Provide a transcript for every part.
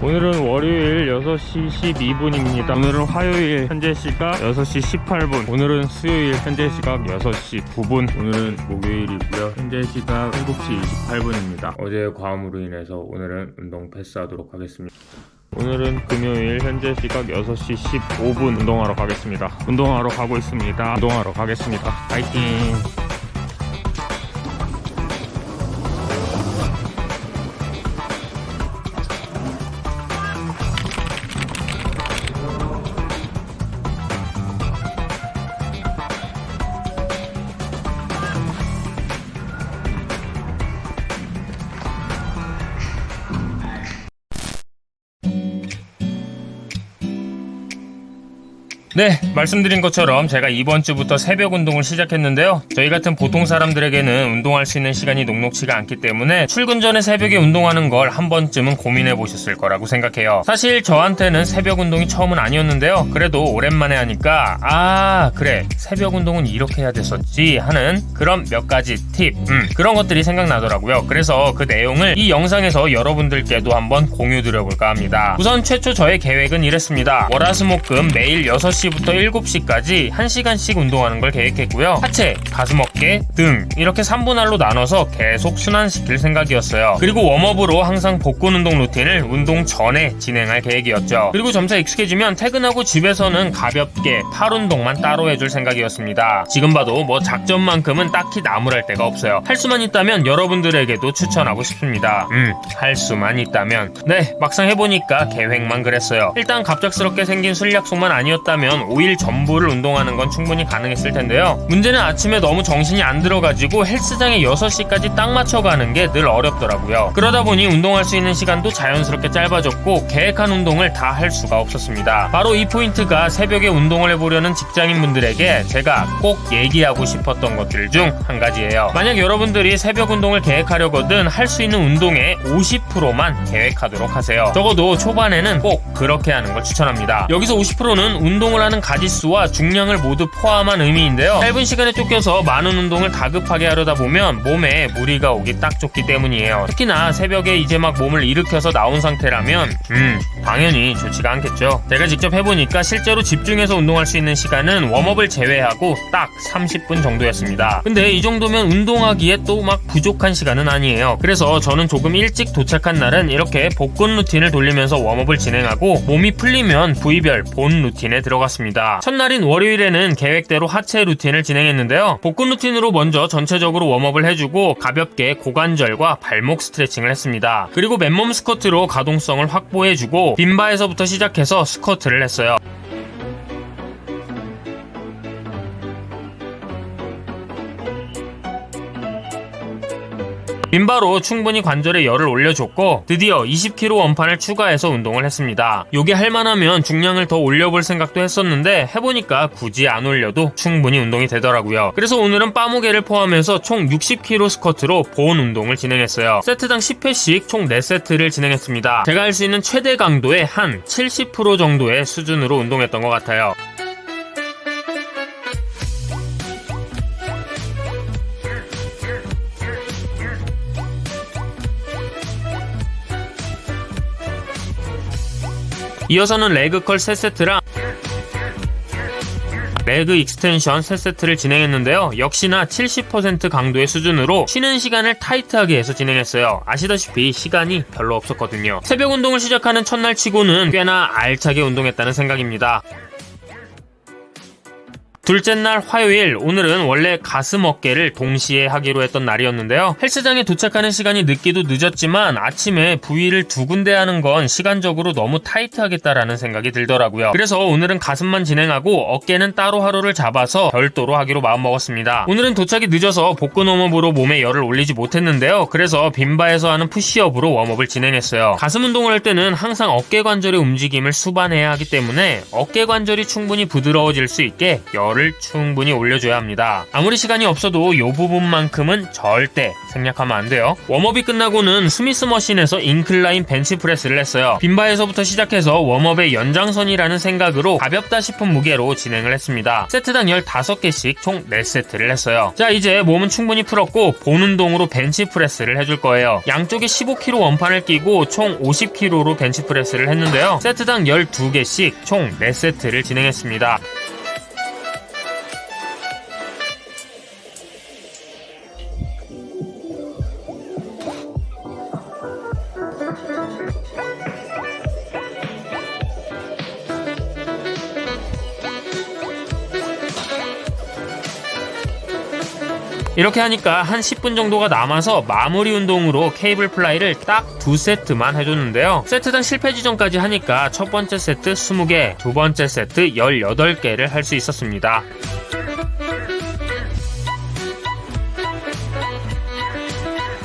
오늘은 월요일 6시 12분입니다. 오늘은 화요일 현재 시각 6시 18분. 오늘은 수요일 현재 시각 6시 9분. 오늘은 목요일이고요. 현재 시각 7시 28분입니다. 어제의 과음으로 인해서 오늘은 운동 패스하도록 하겠습니다. 오늘은 금요일 현재 시각 6시 15분 운동하러 가겠습니다. 운동하러 가고 있습니다. 운동하러 가겠습니다. 파이팅! 네, 말씀드린 것처럼 제가 이번 주부터 새벽 운동을 시작했는데요. 저희 같은 보통 사람들에게는 운동할 수 있는 시간이 녹록치가 않기 때문에 출근 전에 새벽에 운동하는 걸 한 번쯤은 고민해 보셨을 거라고 생각해요. 사실 저한테는 새벽 운동이 처음은 아니었는데요. 그래도 오랜만에 하니까 그래, 새벽 운동은 이렇게 해야 됐었지 하는 그런 몇 가지 팁, 그런 것들이 생각나더라고요. 그래서 그 내용을 이 영상에서 여러분들께도 한번 공유드려볼까 합니다. 우선 최초 저의 계획은 이랬습니다. 월화수목금 매일 6시부터 7시까지 1시간씩 운동하는 걸 계획했고요. 하체, 가슴, 어깨, 등 이렇게 3분할로 나눠서 계속 순환시킬 생각이었어요. 그리고 웜업으로 항상 복근 운동 루틴을 운동 전에 진행할 계획이었죠. 그리고 점차 익숙해지면 퇴근하고 집에서는 가볍게 팔 운동만 따로 해줄 생각이었습니다. 지금 봐도 뭐 작전만큼은 딱히 나무랄 데가 없어요. 할 수만 있다면 여러분들에게도 추천하고 싶습니다. 할 수만 있다면. 네, 막상 해보니까 계획만 그랬어요. 일단 갑작스럽게 생긴 술 약속만 아니었다면 5일 전부를 운동하는 건 충분히 가능했을 텐데요. 문제는 아침에 너무 정신이 안 들어가지고 헬스장에 6시까지 딱 맞춰가는 게 늘 어렵더라고요. 그러다 보니 운동할 수 있는 시간도 자연스럽게 짧아졌고 계획한 운동을 다 할 수가 없었습니다. 바로 이 포인트가 새벽에 운동을 해보려는 직장인분들에게 제가 꼭 얘기하고 싶었던 것들 중 한 가지예요. 만약 여러분들이 새벽 운동을 계획하려거든 할 수 있는 운동의 50%만 계획하도록 하세요. 적어도 초반에는 꼭 그렇게 하는 걸 추천합니다. 여기서 50%는 운동을 하는 가지수와 중량을 모두 포함한 의미인데요. 짧은 시간에 쫓겨서 많은 운동을 다급하게 하려다 보면 몸에 무리가 오기 딱 좋기 때문이에요. 특히나 새벽에 이제 막 몸을 일으켜서 나온 상태라면 당연히 좋지가 않겠죠. 제가 직접 해보니까 실제로 집중해서 운동할 수 있는 시간은 웜업을 제외하고 딱 30분 정도였습니다. 근데 이 정도면 운동하기에 또 막 부족한 시간은 아니에요. 그래서 저는 조금 일찍 도착한 날은 이렇게 복근 루틴을 돌리면서 웜업을 진행하고 몸이 풀리면 부위별 본 루틴에 들어갔습니다. 첫날인 월요일에는 계획대로 하체 루틴을 진행했는데요. 복근 루틴으로 먼저 전체적으로 웜업을 해주고 가볍게 고관절과 발목 스트레칭을 했습니다. 그리고 맨몸 스쿼트로 가동성을 확보해주고 빈바에서부터 시작해서 스쿼트를 했어요. 빈바로 충분히 관절에 열을 올려줬고 드디어 20kg 원판을 추가해서 운동을 했습니다. 요게 할만하면 중량을 더 올려볼 생각도 했었는데 해보니까 굳이 안 올려도 충분히 운동이 되더라고요. 그래서 오늘은 빠무게를 포함해서 총 60kg 스쿼트로 본 운동을 진행했어요. 세트당 10회씩 총 4세트를 진행했습니다. 제가 할 수 있는 최대 강도의 한 70% 정도의 수준으로 운동했던 것 같아요. 이어서는 레그컬 3세트랑 레그 익스텐션 3세트를 진행했는데요. 역시나 70% 강도의 수준으로 쉬는 시간을 타이트하게 해서 진행했어요. 아시다시피 시간이 별로 없었거든요. 새벽 운동을 시작하는 첫날 치고는 꽤나 알차게 운동했다는 생각입니다. 둘째 날 화요일, 오늘은 원래 가슴 어깨를 동시에 하기로 했던 날이었는데요. 헬스장에 도착하는 시간이 늦기도 늦었지만 아침에 부위를 두 군데 하는 건 시간적으로 너무 타이트하겠다라는 생각이 들더라고요. 그래서 오늘은 가슴만 진행하고 어깨는 따로 하루를 잡아서 별도로 하기로 마음먹었습니다. 오늘은 도착이 늦어서 복근 웜업으로 몸에 열을 올리지 못했는데요. 그래서 빈바에서 하는 푸시업으로 웜업을 진행했어요. 가슴 운동을 할 때는 항상 어깨 관절의 움직임을 수반해야 하기 때문에 어깨 관절이 충분히 부드러워질 수 있게 열을 열을 충분히 올려줘야 합니다. 아무리 시간이 없어도 이 부분만큼은 절대 생략하면 안 돼요. 웜업이 끝나고는 스미스 머신에서 인클라인 벤치프레스를 했어요. 빈바에서부터 시작해서 웜업의 연장선이라는 생각으로 가볍다 싶은 무게로 진행을 했습니다. 세트당 15개씩 총 4세트를 했어요. 자, 이제 몸은 충분히 풀었고 본 운동으로 벤치프레스를 해줄 거예요. 양쪽에 15kg 원판을 끼고 총 50kg로 벤치프레스를 했는데요. 세트당 12개씩 총 4세트를 진행했습니다. 이렇게 하니까 한 10분 정도가 남아서 마무리 운동으로 케이블 플라이를 딱 2세트만 해줬는데요. 세트당 실패 지점까지 하니까 첫 번째 세트 20개, 두 번째 세트 18개를 할 수 있었습니다.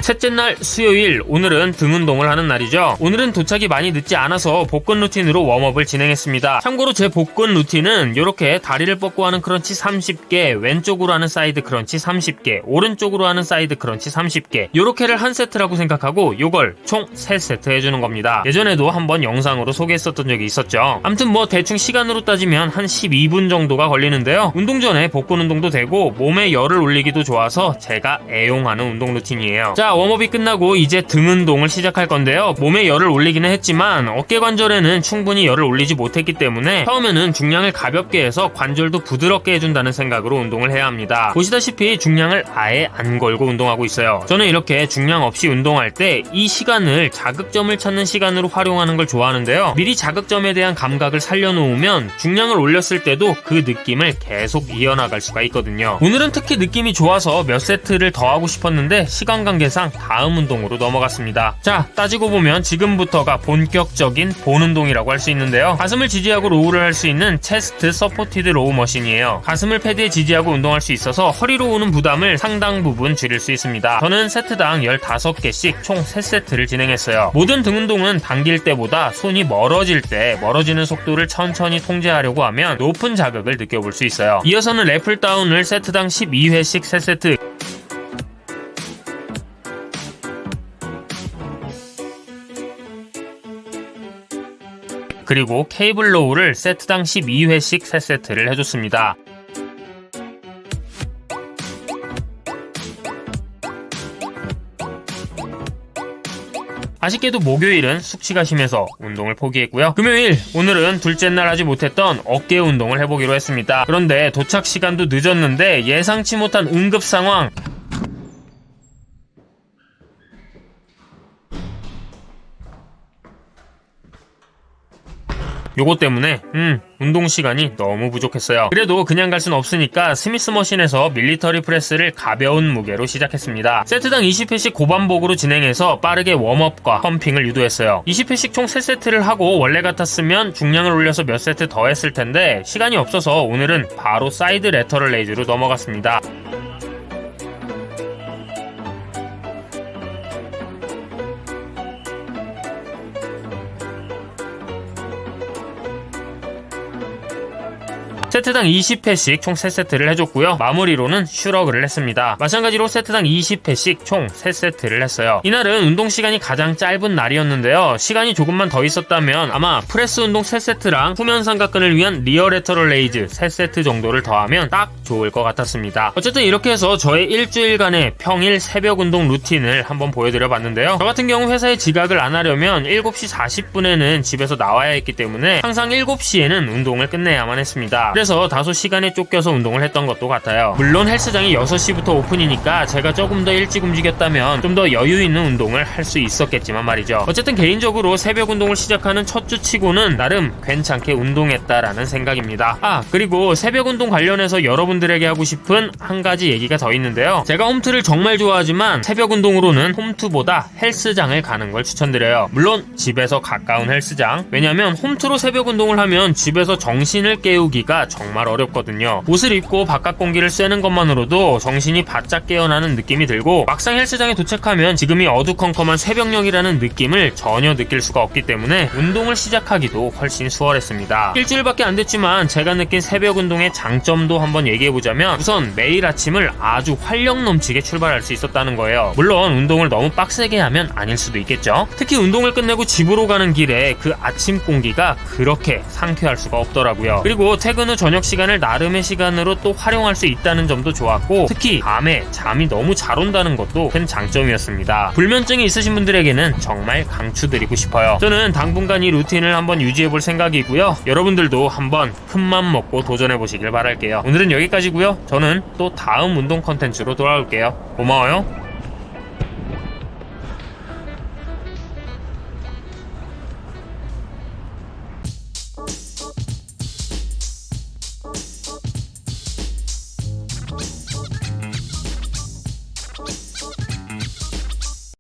셋째 날 수요일, 오늘은 등 운동을 하는 날이죠. 오늘은 도착이 많이 늦지 않아서 복근 루틴으로 웜업을 진행했습니다. 참고로 제 복근 루틴은 이렇게 다리를 뻗고 하는 크런치 30개, 왼쪽으로 하는 사이드 크런치 30개, 오른쪽으로 하는 사이드 크런치 30개, 요렇게를 한 세트라고 생각하고 요걸 총 3세트 해주는 겁니다. 예전에도 한번 영상으로 소개했었던 적이 있었죠. 아무튼 뭐 대충 시간으로 따지면 한 12분 정도가 걸리는데요. 운동 전에 복근 운동도 되고 몸에 열을 올리기도 좋아서 제가 애용하는 운동 루틴이에요. 자, 웜업이 끝나고 이제 등 운동을 시작할 건데요. 몸에 열을 올리기는 했지만 어깨 관절에는 충분히 열을 올리지 못했기 때문에 처음에는 중량을 가볍게 해서 관절도 부드럽게 해준다는 생각으로 운동을 해야 합니다. 보시다시피 중량을 아예 안 걸고 운동하고 있어요. 저는 이렇게 중량 없이 운동할 때 이 시간을 자극점을 찾는 시간으로 활용하는 걸 좋아하는데요. 미리 자극점에 대한 감각을 살려놓으면 중량을 올렸을 때도 그 느낌을 계속 이어나갈 수가 있거든요. 오늘은 특히 느낌이 좋아서 몇 세트를 더 하고 싶었는데 시간 관계상 다음 운동으로 넘어갔습니다. 자, 따지고 보면 지금부터가 본격적인 본 운동이라고 할 수 있는데요. 가슴을 지지하고 로우를 할 수 있는 체스트 서포티드 로우 머신이에요. 가슴을 패드에 지지하고 운동할 수 있어서 허리로 오는 부담을 상당 부분 줄일 수 있습니다. 저는 세트당 15개씩 총 3세트를 진행했어요. 모든 등 운동은 당길 때보다 손이 멀어질 때 멀어지는 속도를 천천히 통제하려고 하면 높은 자극을 느껴볼 수 있어요. 이어서는 래플 다운을 세트당 12회씩 3세트, 그리고 케이블 로우를 세트당 12회씩 3세트를 해줬습니다. 아쉽게도 목요일은 숙취가 심해서 운동을 포기했고요. 금요일, 오늘은 둘째 날 하지 못했던 어깨 운동을 해보기로 했습니다. 그런데 도착 시간도 늦었는데 예상치 못한 응급 상황, 요거 때문에 운동 시간이 너무 부족했어요. 그래도 그냥 갈 순 없으니까 스미스 머신에서 밀리터리 프레스를 가벼운 무게로 시작했습니다. 세트당 20회씩 고반복으로 진행해서 빠르게 웜업과 펌핑을 유도했어요. 20회씩 총 3세트를 하고 원래 같았으면 중량을 올려서 몇 세트 더 했을 텐데 시간이 없어서 오늘은 바로 사이드 레터럴 레이즈로 넘어갔습니다. 세트당 20회씩 총 3세트를 해줬고요. 마무리로는 슈러그를 했습니다. 마찬가지로 세트당 20회씩 총 3세트를 했어요. 이날은 운동 시간이 가장 짧은 날이었는데요. 시간이 조금만 더 있었다면 아마 프레스 운동 3세트랑 후면 삼각근을 위한 리어 레터럴 레이즈 3세트 정도를 더하면 딱 좋을 것 같았습니다. 어쨌든 이렇게 해서 저의 일주일간의 평일 새벽 운동 루틴을 한번 보여드려봤는데요. 저 같은 경우 회사에 지각을 안 하려면 7시 40분에는 집에서 나와야 했기 때문에 항상 7시에는 운동을 끝내야만 했습니다. 그래서 다소 시간에 쫓겨서 운동을 했던 것도 같아요. 물론 헬스장이 6시부터 오픈이니까 제가 조금 더 일찍 움직였다면 좀 더 여유 있는 운동을 할 수 있었겠지만 말이죠. 어쨌든 개인적으로 새벽 운동을 시작하는 첫 주 치고는 나름 괜찮게 운동했다라는 생각입니다. 그리고 새벽 운동 관련해서 여러분들에게 하고 싶은 한 가지 얘기가 더 있는데요. 제가 홈트를 정말 좋아하지만 새벽 운동으로는 홈트보다 헬스장을 가는 걸 추천드려요. 물론 집에서 가까운 헬스장. 왜냐면 홈트로 새벽 운동을 하면 집에서 정신을 깨우기가 정말 어렵거든요. 옷을 입고 바깥 공기를 쐬는 것만으로도 정신이 바짝 깨어나는 느낌이 들고 막상 헬스장에 도착하면 지금이 어두컴컴한 새벽녘이라는 느낌을 전혀 느낄 수가 없기 때문에 운동을 시작하기도 훨씬 수월했습니다. 일주일밖에 안 됐지만 제가 느낀 새벽 운동의 장점도 한번 얘기해보자면 우선 매일 아침을 아주 활력 넘치게 출발할 수 있었다는 거예요. 물론 운동을 너무 빡세게 하면 아닐 수도 있겠죠. 특히 운동을 끝내고 집으로 가는 길에 그 아침 공기가 그렇게 상쾌할 수가 없더라고요. 그리고 퇴근 후 저녁 시간을 나름의 시간으로 또 활용할 수 있다는 점도 좋았고 특히 밤에 잠이 너무 잘 온다는 것도 큰 장점이었습니다. 불면증이 있으신 분들에게는 정말 강추드리고 싶어요. 저는 당분간 이 루틴을 한번 유지해볼 생각이고요. 여러분들도 한번 큰맘 먹고 도전해보시길 바랄게요. 오늘은 여기까지고요. 저는 또 다음 운동 컨텐츠로 돌아올게요. 고마워요.